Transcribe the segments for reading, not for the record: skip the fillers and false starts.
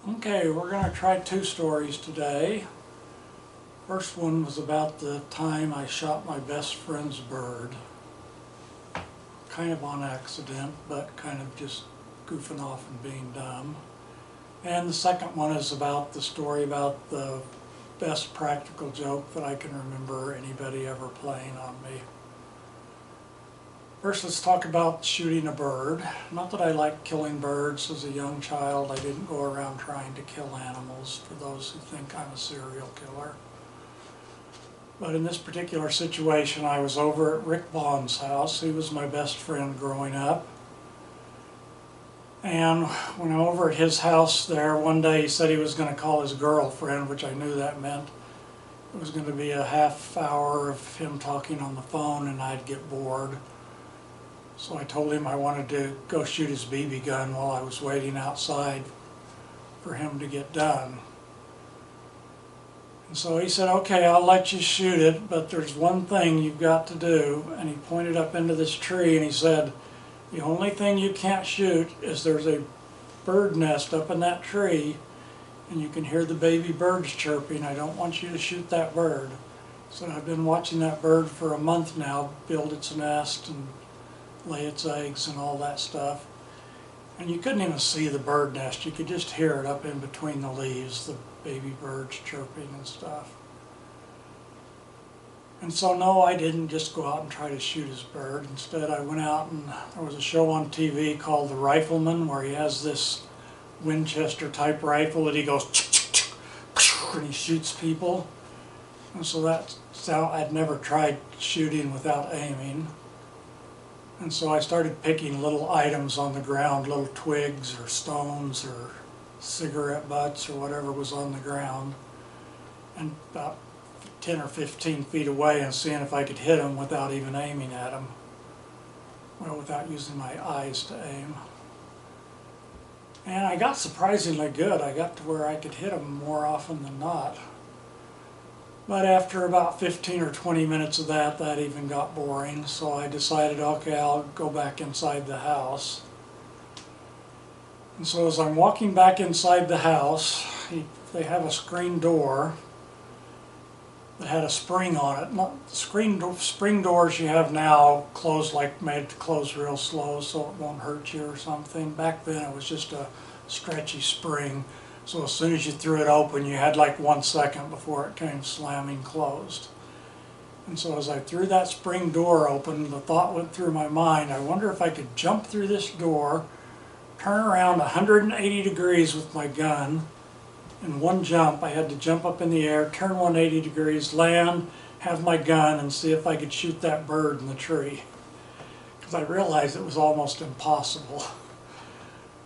Okay, we're going to try two stories today. First one was about the time I shot my best friend's bird. Kind of on accident, but kind of just goofing off and being dumb. And the second one is about the story about the best practical joke that I can remember anybody ever playing on me. First, let's talk about shooting a bird. Not that I liked killing birds as a young child. I didn't go around trying to kill animals, for those who think I'm a serial killer. But in this particular situation, I was over at Rick Vaughn's house. He was my best friend growing up. And when I'm over at his house there, one day he said he was going to call his girlfriend, which I knew that meant it was going to be a half hour of him talking on the phone and I'd get bored. So I told him I wanted to go shoot his BB gun while I was waiting outside for him to get done. And so he said, okay, I'll let you shoot it, but there's one thing you've got to do. And he pointed up into this tree and he said, the only thing you can't shoot is there's a bird nest up in that tree and you can hear the baby birds chirping. I don't want you to shoot that bird. So I've been watching that bird for a month now build its nest and lay its eggs and all that stuff. And you couldn't even see the bird nest. You could just hear it up in between the leaves, the baby birds chirping and stuff. And so no, I didn't just go out and try to shoot his bird. Instead, I went out and there was a show on TV called The Rifleman where he has this Winchester type rifle that he goes and he shoots people. And so I'd never tried shooting without aiming. And so I started picking little items on the ground, little twigs or stones or cigarette butts or whatever was on the ground, and about 10 or 15 feet away and seeing if I could hit them without even aiming at them. Well, without using my eyes to aim. And I got surprisingly good. I got to where I could hit them more often than not. But after about 15 or 20 minutes of that even got boring, so I decided, okay, I'll go back inside the house. And so as I'm walking back inside the house, they have a screen door that had a spring on it. Not the spring doors you have now close, like made to close real slow so it won't hurt you or something. Back then it was just a stretchy spring. So as soon as you threw it open, you had like 1 second before it came slamming closed. And so as I threw that spring door open, the thought went through my mind, I wonder if I could jump through this door, turn around 180 degrees with my gun. In one jump, I had to jump up in the air, turn 180 degrees, land, have my gun, and see if I could shoot that bird in the tree. Because I realized it was almost impossible.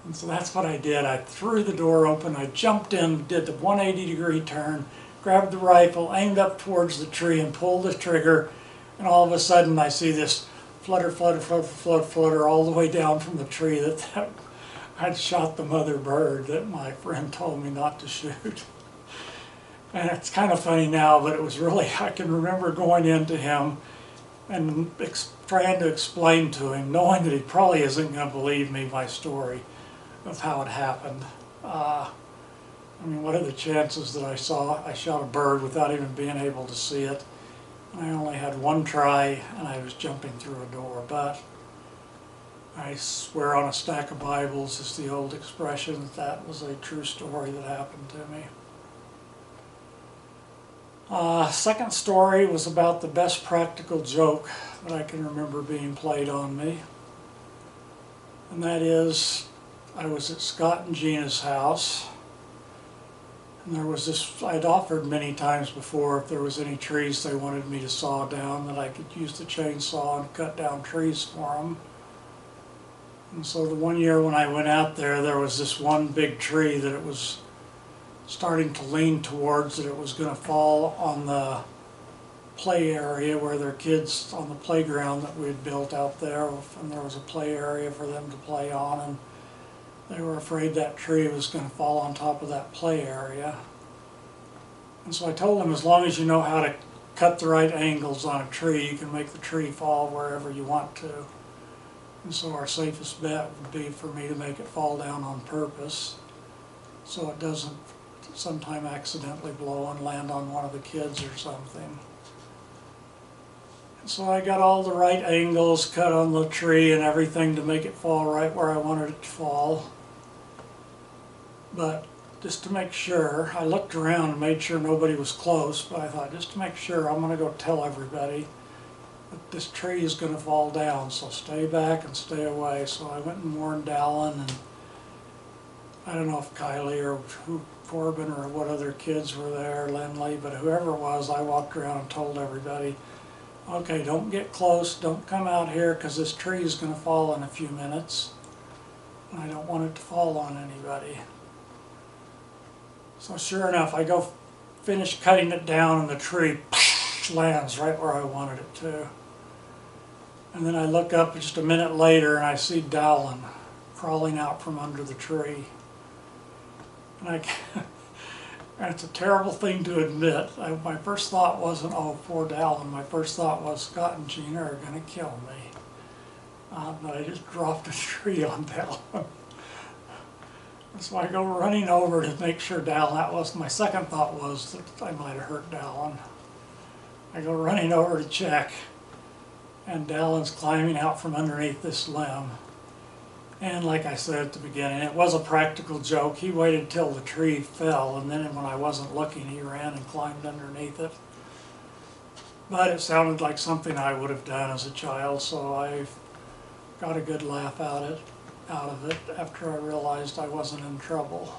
And so that's what I did. I threw the door open, I jumped in, did the 180-degree turn, grabbed the rifle, aimed up towards the tree and pulled the trigger, and all of a sudden I see this flutter, flutter, flutter, flutter, flutter all the way down from the tree that I'd shot the mother bird that my friend told me not to shoot. And it's kind of funny now, but it was really, I can remember going into him and trying to explain to him, knowing that he probably isn't going to believe me, my story of how it happened. I mean, what are the chances that I shot a bird without even being able to see it? And I only had one try and I was jumping through a door, but I swear on a stack of Bibles is the old expression that was a true story that happened to me. Second story was about the best practical joke that I can remember being played on me. And that is, I was at Scott and Gina's house, and there was this, I'd offered many times before if there was any trees they wanted me to saw down that I could use the chainsaw and cut down trees for them. And so the one year when I went out there, there was this one big tree that it was starting to lean towards, that it was going to fall on the play area where their kids, on the playground that we had built out there, and there was a play area for them to play on, and they were afraid that tree was going to fall on top of that play area. And so I told them, as long as you know how to cut the right angles on a tree, you can make the tree fall wherever you want to. And so our safest bet would be for me to make it fall down on purpose. so it doesn't sometime accidentally blow and land on one of the kids or something. So I got all the right angles cut on the tree and everything to make it fall right where I wanted it to fall. But just to make sure, I looked around and made sure nobody was close, but I thought, just to make sure, I'm going to go tell everybody that this tree is going to fall down, so stay back and stay away. So I went and warned Dallin, and I don't know if Kylie or who, Corbin or what other kids were there, Lindley, but whoever it was, I walked around and told everybody, okay, don't get close, don't come out here, because this tree is going to fall in a few minutes, and I don't want it to fall on anybody. So sure enough, I go finish cutting it down, and the tree lands right where I wanted it to. And then I look up just a minute later, and I see Dallin crawling out from under the tree. And it's a terrible thing to admit. My first thought wasn't, oh, poor Dallin. My first thought was, Scott and Gina are going to kill me. But I just dropped a tree on Dallin. So I go running over to make sure Dallin, my second thought was that I might have hurt Dallin. I go running over to check, and Dallin's climbing out from underneath this limb. And like I said at the beginning, it was a practical joke. He waited till the tree fell, and then when I wasn't looking, he ran and climbed underneath it. But it sounded like something I would have done as a child, so I got a good laugh out of it after I realized I wasn't in trouble.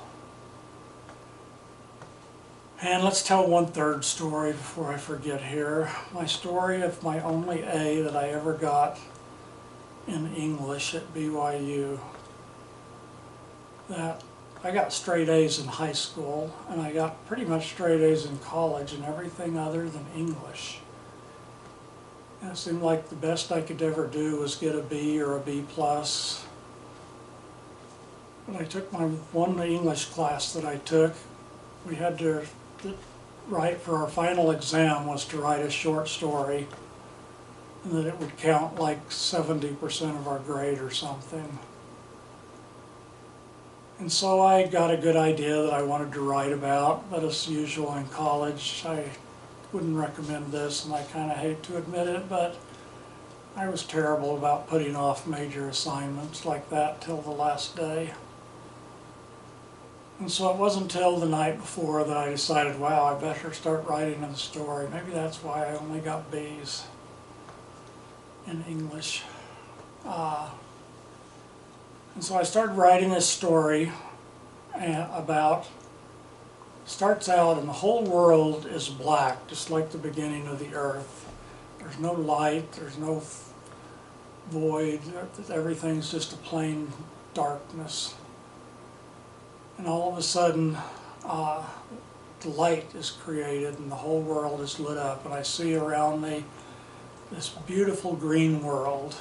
And let's tell one third story before I forget here. My story of my only A that I ever got in English at BYU. That I got straight A's in high school, and I got pretty much straight A's in college in everything other than English. And it seemed like the best I could ever do was get a B or a B plus. When I took my one English class that I took, we had to write, for our final exam was to write a short story, and that it would count like 70% of our grade or something. And so I got a good idea that I wanted to write about, but as usual in college, I wouldn't recommend this, and I kind of hate to admit it, but I was terrible about putting off major assignments like that till the last day. And so it wasn't until the night before that I decided, wow, I better start writing a story. Maybe that's why I only got B's in English. And so I started writing this story starts out and the whole world is black, just like the beginning of the earth. There's no light, there's no void, everything's just a plain darkness. And all of a sudden, the light is created and the whole world is lit up, and I see around me this beautiful green world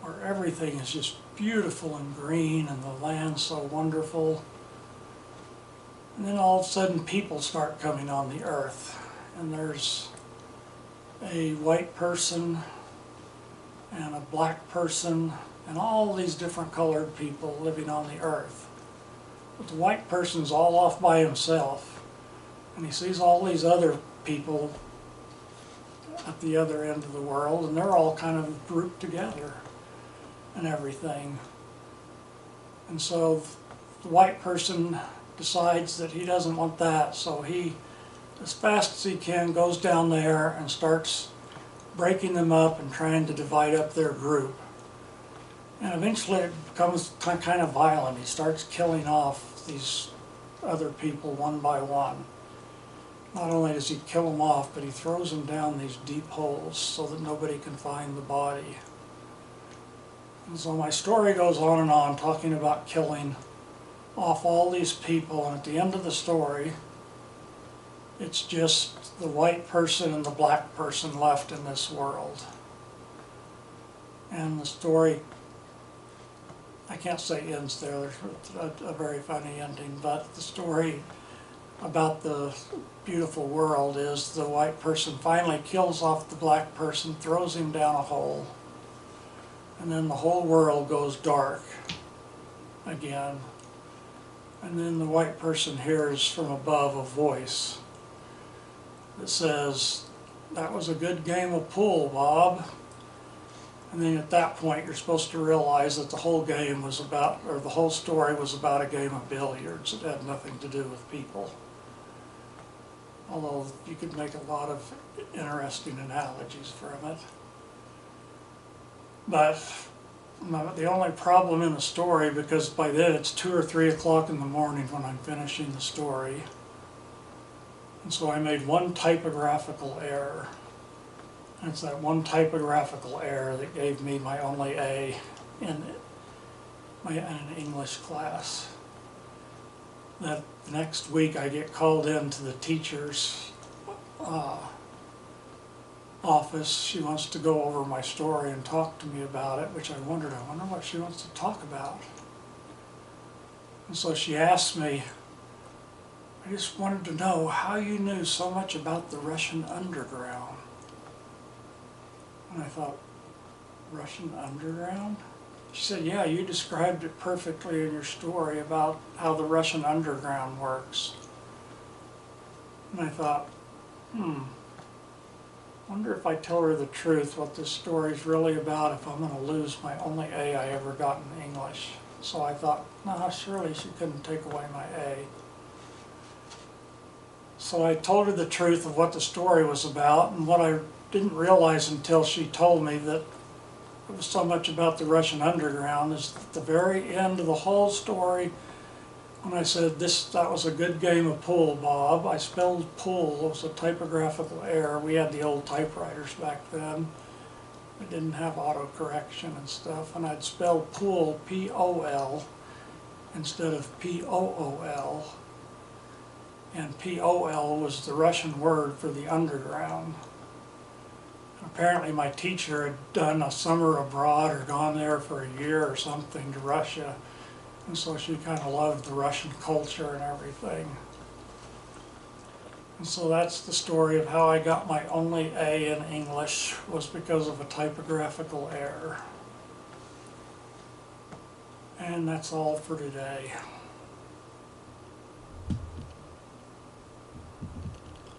where everything is just beautiful and green and the land's so wonderful. And then all of a sudden people start coming on the earth, and there's a white person and a black person and all these different colored people living on the earth. But the white person's all off by himself, and he sees all these other people at the other end of the world, and they're all kind of grouped together and everything. And so the white person decides that he doesn't want that, so he, as fast as he can, goes down there and starts breaking them up and trying to divide up their group. And eventually it becomes kind of violent. He starts killing off these other people one by one. Not only does he kill them off, but he throws them down these deep holes so that nobody can find the body. And so my story goes on, talking about killing off all these people, and at the end of the story, it's just the white person and the black person left in this world. And the story, I can't say ends there, there's a very funny ending, but the story about the beautiful world is the white person finally kills off the black person, throws him down a hole, and then the whole world goes dark again. And then the white person hears from above a voice that says, "That was a good game of pool, Bob." And then at that point you're supposed to realize that the whole game was about, or the whole story was about a game of billiards. It had nothing to do with people. Although you could make a lot of interesting analogies from it. But the only problem in the story, because by then it's 2 or 3 o'clock in the morning when I'm finishing the story, and so I made one typographical error. And it's that one typographical error that gave me my only A in an English class. That next week I get called into the teacher's office. She wants to go over my story and talk to me about it, which I wonder what she wants to talk about. And so she asked me, "I just wanted to know how you knew so much about the Russian underground." And I thought, Russian underground? She said, "Yeah, you described it perfectly in your story about how the Russian underground works." And I thought, wonder if I tell her the truth, what this story's really about, if I'm going to lose my only A I ever got in English. So I thought, no, surely she couldn't take away my A. So I told her the truth of what the story was about, and what I didn't realize until she told me that it was so much about the Russian underground is at the very end of the whole story, when I said, that was a good game of pool, Bob. I spelled pool, it was a typographical error. We had the old typewriters back then. We didn't have autocorrection and stuff, and I'd spelled pool, P-O-L, instead of P-O-O-L. And P-O-L was the Russian word for the underground. Apparently my teacher had done a summer abroad or gone there for a year or something to Russia. And so she kind of loved the Russian culture and everything. And so that's the story of how I got my only A in English, was because of a typographical error. And that's all for today.